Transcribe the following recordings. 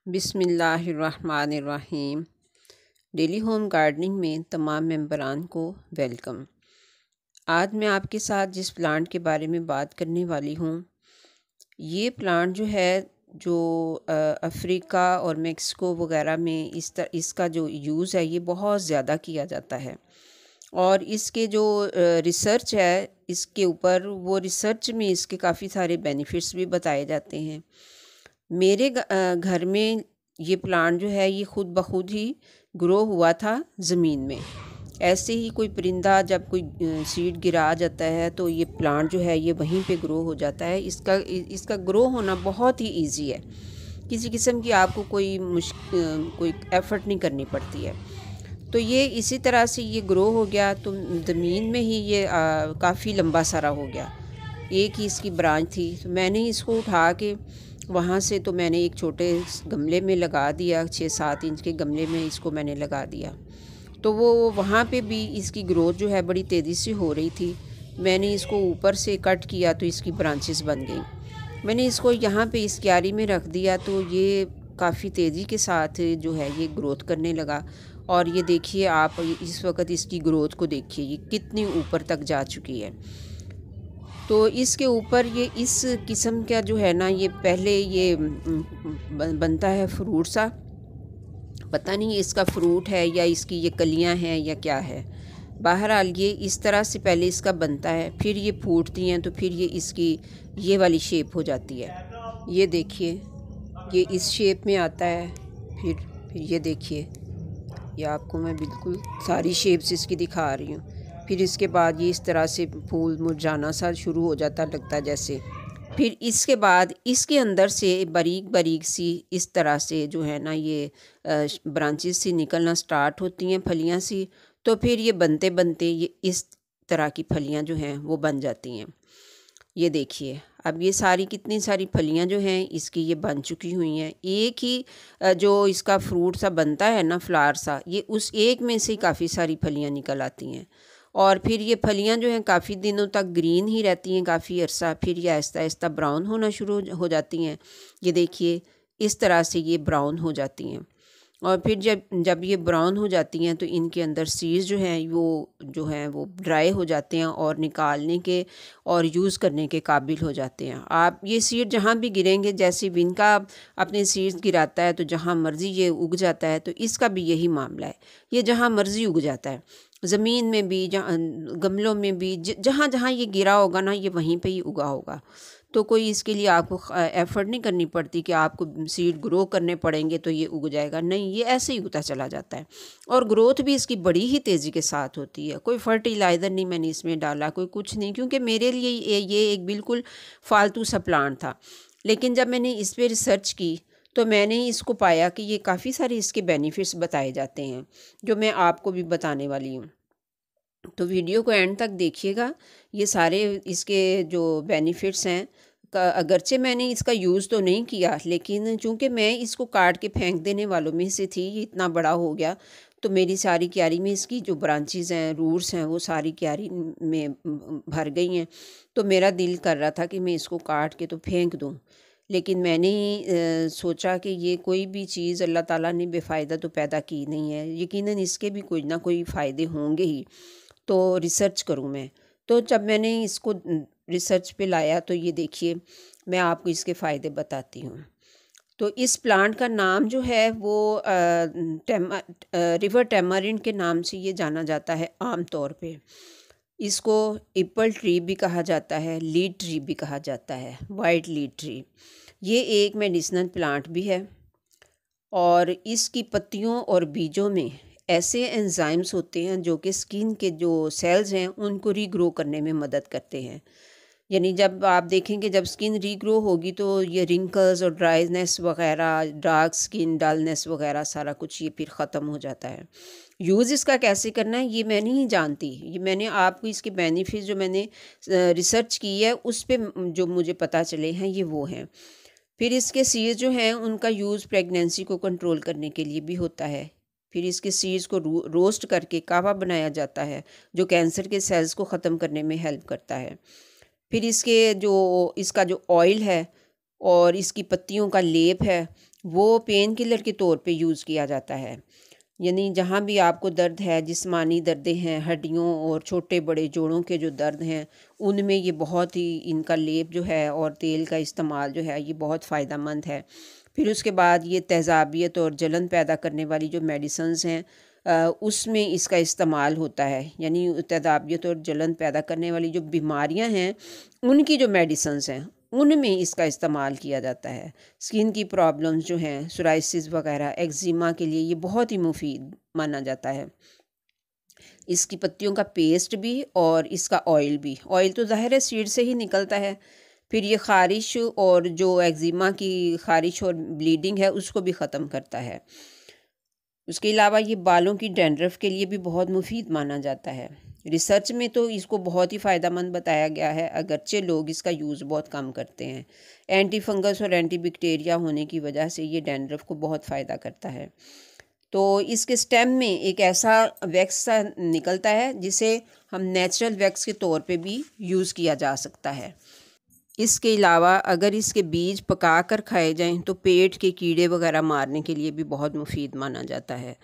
बिस्मिल्लाहिर्रहमानिर्रहीम। Daily home gardening में तमाम मेंबरान को वेलकम। आज मैं आपके साथ जिस प्लांट के बारे में बात करने वाली हूँ, ये प्लांट जो है जो अफ्रीका और मेक्सिको वगैरह में इसका जो यूज़ है ये बहुत ज़्यादा किया जाता है। और इसके जो रिसर्च है इसके ऊपर, वो रिसर्च में इसके काफ़ी सारे बेनिफिट्स भी बताए जाते हैं। मेरे घर में ये प्लांट जो है ये ख़ुद ब खुद ही ग्रो हुआ था ज़मीन में। ऐसे ही कोई परिंदा जब कोई सीड गिरा जाता है तो ये प्लांट जो है ये वहीं पे ग्रो हो जाता है। इसका ग्रो होना बहुत ही इजी है। किसी किस्म की आपको कोई एफ़र्ट नहीं करनी पड़ती है। तो ये इसी तरह से ये ग्रो हो गया तो ज़मीन में ही ये काफ़ी लंबा सारा हो गया। एक ही इसकी ब्रांच थी, तो मैंने इसको उठा के वहाँ से तो मैंने एक छोटे गमले में लगा दिया, 6-7 इंच के गमले में इसको मैंने लगा दिया। तो वो वहाँ पे भी इसकी ग्रोथ जो है बड़ी तेज़ी से हो रही थी। मैंने इसको ऊपर से कट किया तो इसकी ब्रांचेस बन गई। मैंने इसको यहाँ पे इस क्यारी में रख दिया तो ये काफ़ी तेज़ी के साथ जो है ये ग्रोथ करने लगा। और ये देखिए आप इस वक्त इसकी ग्रोथ को देखिए, ये कितनी ऊपर तक जा चुकी है। तो इसके ऊपर ये इस किस्म का जो है ना, ये पहले ये बनता है फ्रूट सा, पता नहीं इसका फ्रूट है या इसकी ये कलियां हैं या क्या है। बहरहाल ये इस तरह से पहले इसका बनता है, फिर ये फूटती हैं तो फिर ये इसकी ये वाली शेप हो जाती है। ये देखिए ये इस शेप में आता है। फिर ये देखिए, ये आपको मैं बिल्कुल सारी शेप्स इसकी दिखा रही हूँ। फिर इसके बाद ये इस तरह से फूल मुरझाना सा शुरू हो जाता, लगता जैसे। फिर इसके बाद इसके अंदर से बारीक बारीक सी इस तरह से जो है ना ये ब्रांचेस सी निकलना स्टार्ट होती हैं, फलियां सी। तो फिर ये बनते बनते ये इस तरह की फलियां जो हैं वो बन जाती हैं। ये देखिए अब ये सारी कितनी सारी फलियां जो हैं इसकी ये बन चुकी हुई हैं। एक ही जो इसका फ्रूट सा बनता है ना, फ्लावर सा, ये उस एक में से काफ़ी सारी फलियां निकल आती हैं। और फिर ये फलियां जो हैं काफ़ी दिनों तक ग्रीन ही रहती हैं, काफ़ी अरसा। फिर ये आहिस्ता आहिस्ता ब्राउन होना शुरू हो जाती हैं। ये देखिए इस तरह से ये ब्राउन हो जाती हैं। और फिर जब ये ब्राउन हो जाती हैं तो इनके अंदर सीड्स जो हैं वो ड्राई हो जाते हैं और निकालने के और यूज़ करने के काबिल हो जाते हैं। आप ये सीड जहाँ भी गिरेंगे, जैसे विन का अपने सीड्स गिराता है तो जहाँ मर्ज़ी ये उग जाता है, तो इसका भी यही मामला है। ये जहाँ मर्ज़ी उग जाता है, ज़मीन में भी, जहाँ गमलों में भी, जहाँ जहाँ ये गिरा होगा ना ये वहीं पे ही उगा होगा। तो कोई इसके लिए आपको एफ़र्ट नहीं करनी पड़ती कि आपको सीड ग्रो करने पड़ेंगे तो ये उग जाएगा। नहीं, ये ऐसे ही उगता चला जाता है। और ग्रोथ भी इसकी बड़ी ही तेज़ी के साथ होती है। कोई फर्टिलाइज़र नहीं मैंने इसमें डाला, कोई कुछ नहीं, क्योंकि मेरे लिए ये एक बिल्कुल फ़ालतू सा प्लांट था। लेकिन जब मैंने इस पर रिसर्च की तो मैंने इसको पाया कि ये काफ़ी सारे इसके बेनिफिट्स बताए जाते हैं, जो मैं आपको भी बताने वाली हूँ। तो वीडियो को एंड तक देखिएगा। ये सारे इसके जो बेनिफिट्स हैं, अगरचे मैंने इसका यूज़ तो नहीं किया, लेकिन चूँकि मैं इसको काट के फेंक देने वालों में से थी, ये इतना बड़ा हो गया तो मेरी सारी क्यारी में इसकी जो ब्रांचेस हैं, रूट्स हैं, वो सारी क्यारी में भर गई हैं। तो मेरा दिल कर रहा था कि मैं इसको काट के तो फेंक दूँ, लेकिन मैंने सोचा कि ये कोई भी चीज़ अल्लाह ताला ने बेफ़ायदा तो पैदा की नहीं है, यकीनन इसके भी कोई ना कोई फ़ायदे होंगे ही। तो रिसर्च करूँ मैं। तो जब मैंने इसको रिसर्च पे लाया तो ये देखिए मैं आपको इसके फ़ायदे बताती हूँ। तो इस प्लांट का नाम जो है वो रिवर टैमारिंड के नाम से ये जाना जाता है आम तौर पे। इसको एप्पल ट्री भी कहा जाता है, लीड ट्री भी कहा जाता है, वाइट लीड ट्री। ये एक मेडिसिनल प्लांट भी है और इसकी पत्तियों और बीजों में ऐसे एंजाइम्स होते हैं जो कि स्किन के जो सेल्स हैं उनको रीग्रो करने में मदद करते हैं। यानी जब आप देखेंगे जब स्किन रीग्रो होगी तो ये रिंकल्स और ड्राइनेस वगैरह, डार्क स्किन, डलनेस वगैरह सारा कुछ ये फिर ख़त्म हो जाता है। यूज़ इसका कैसे करना है ये मैं नहीं जानती। ये मैंने आपको इसके बेनिफिट्स जो मैंने रिसर्च की है उस पे जो मुझे पता चले हैं ये वो हैं। फिर इसके सीड्स जो हैं उनका यूज़ प्रेगनेंसी को कंट्रोल करने के लिए भी होता है। फिर इसके सीड्स को रोस्ट करके कावा बनाया जाता है, जो कैंसर के सेल्स को ख़त्म करने में हेल्प करता है। फिर इसका जो ऑयल है और इसकी पत्तियों का लेप है वो पेन किलर के तौर पे यूज़ किया जाता है। यानी जहाँ भी आपको दर्द है, जिस्मानी दर्दें हैं, हड्डियों और छोटे बड़े जोड़ों के जो दर्द हैं, उनमें ये बहुत ही इनका लेप जो है और तेल का इस्तेमाल जो है ये बहुत फ़ायदेमंद है। फिर उसके बाद ये तेज़ाबियत और जलन पैदा करने वाली जो मेडिसिन्स हैं उसमें इसका इस्तेमाल होता है। यानी तेज़ाबियत और जलन पैदा करने वाली जो बीमारियां हैं उनकी जो मेडिसिन्स हैं उनमें इसका इस्तेमाल किया जाता है। स्किन की प्रॉब्लम्स जो हैं, सोराइसिस वगैरह, एक्जिमा के लिए ये बहुत ही मुफीद माना जाता है। इसकी पत्तियों का पेस्ट भी और इसका ऑयल भी। ऑयल तो ज़ाहिर है सीड से ही निकलता है। फिर ये ख़ारिश और जो एक्जिमा की ख़ारिश और ब्लीडिंग है उसको भी ख़त्म करता है। उसके अलावा ये बालों की डैंड्रफ के लिए भी बहुत मुफीद माना जाता है। रिसर्च में तो इसको बहुत ही फ़ायदेमंद बताया गया है, अगरचे लोग इसका यूज़ बहुत कम करते हैं। एंटी फंगस और एंटी बैक्टीरिया होने की वजह से ये डैंड्रफ को बहुत फ़ायदा करता है। तो इसके स्टेम में एक ऐसा वैक्स सा निकलता है जिसे हम नेचुरल वैक्स के तौर पे भी यूज़ किया जा सकता है। इसके अलावा अगर इसके बीज पका कर खाए जाएं तो पेट के कीड़े वगैरह मारने के लिए भी बहुत मुफीद माना जाता है।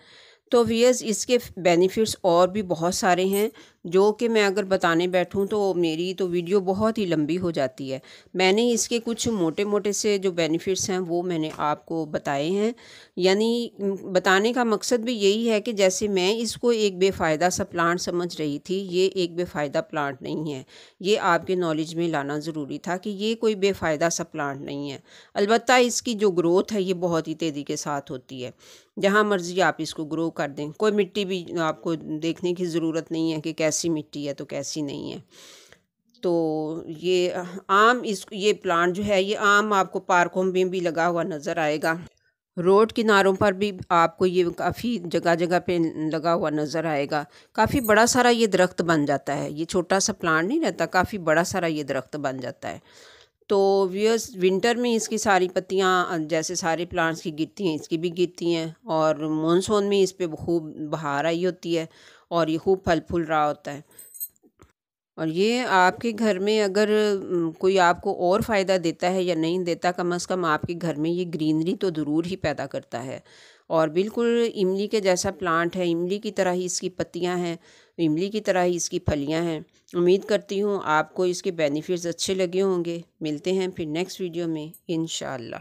तो व्यूअर्स, इसके बेनिफिट्स और भी बहुत सारे हैं जो कि मैं अगर बताने बैठूं तो मेरी तो वीडियो बहुत ही लंबी हो जाती है। मैंने इसके कुछ मोटे मोटे से जो बेनिफिट्स हैं वो मैंने आपको बताए हैं। यानी बताने का मकसद भी यही है कि जैसे मैं इसको एक बेफ़ायदा सा प्लांट समझ रही थी, ये एक बेफ़ायदा प्लांट नहीं है। ये आपके नॉलेज में लाना ज़रूरी था कि ये कोई बेफ़ायदा सा प्लांट नहीं है। अलबत्ता इसकी जो ग्रोथ है ये बहुत ही तेज़ी के साथ होती है। जहाँ मर्ज़ी आप इसको ग्रो कर दें, कोई मिट्टी भी आपको देखने की ज़रूरत नहीं है कि कैसी मिट्टी है तो कैसी नहीं है। तो ये आम ये प्लांट जो है ये आम आपको पार्कों में भी लगा हुआ नज़र आएगा। रोड किनारों पर भी आपको ये काफ़ी जगह जगह पे लगा हुआ नज़र आएगा। काफ़ी बड़ा सारा ये दरख्त बन जाता है। ये छोटा सा प्लांट नहीं रहता, काफ़ी बड़ा सारा ये दरख्त बन जाता है। तो व्यूअर्स, विंटर में इसकी सारी पत्तियां जैसे सारे प्लांट्स की गिरती हैं, इसकी भी गिरती हैं। और मानसून में इस पे खूब बहार आई होती है और ये खूब फल फूल रहा होता है। और ये आपके घर में अगर कोई आपको और फ़ायदा देता है या नहीं देता, कम से कम आपके घर में ये ग्रीनरी तो ज़रूर ही पैदा करता है। और बिल्कुल इमली के जैसा प्लांट है, इमली की तरह ही इसकी पत्तियां हैं, इमली की तरह ही इसकी फलियां हैं। उम्मीद करती हूँ आपको इसके बेनिफिट्स अच्छे लगे होंगे। मिलते हैं फिर नेक्स्ट वीडियो में इंशाअल्लाह।